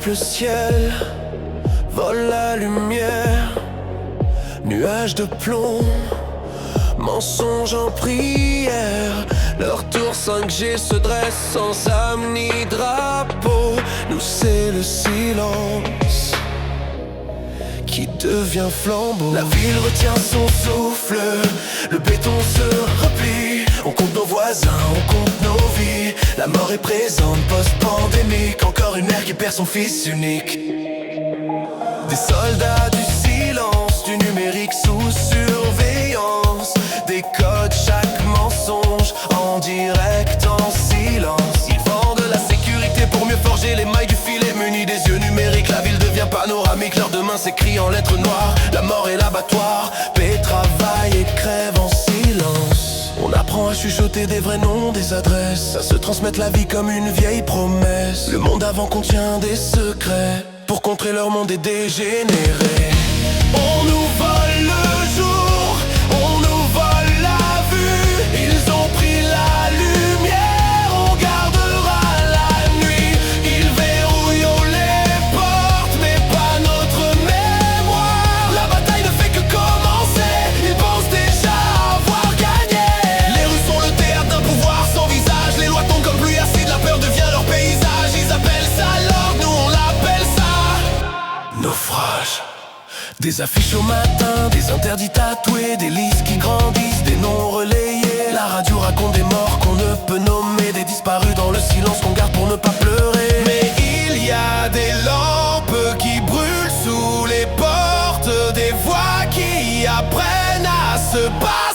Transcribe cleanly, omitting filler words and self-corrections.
le ciel, vole la lumière, nuages de plomb, mensonges en prière. Leur tour 5G se dresse sans âme ni drapeau. Nous c'est le silence qui devient flambeau. La ville retient son souffle, le béton se replie. On compte nos voisins, on compte nos vies. La mort est présente post-pandémique. Encore une mère qui perd son fils unique. Des soldats du silence, du numérique sous surveillance. Des codes, chaque mensonge en direct, en silence. Ils vendent la sécurité pour mieux forger les mailles du filet. Munis des yeux numériques, la ville devient panoramique. Leur demain s'écrit en lettres noires. La mort est l'abattoir, paix, travail et crève en silence. On apprend à chuchoter des vrais noms, des adresses, à se transmettre la vie comme une vieille promesse. Le monde avant contient des secrets, pour contrer leur monde est dégénéré. On nous vole le jour, on nous vole la vue. Ils ont pris la lumière, on gardera la nuit. Ils verrouillent les portes, mais pas notre mémoire. La bataille ne fait que commencer, ils pensent déjà avoir gagné. Les rues sont le théâtre d'un pouvoir sans visage. Les lois tombent comme pluie acide, la peur devient leur paysage. Ils appellent ça l'ordre, nous on l'appelle ça naufrage. Des affiches au matin, des interdits tatoués, des listes qui grandissent, des noms relayés. La radio raconte des morts qu'on ne peut nommer, des disparus dans le silence qu'on garde pour ne pas pleurer. Mais il y a des lampes qui brûlent sous les portes, des voix qui apprennent à se battre.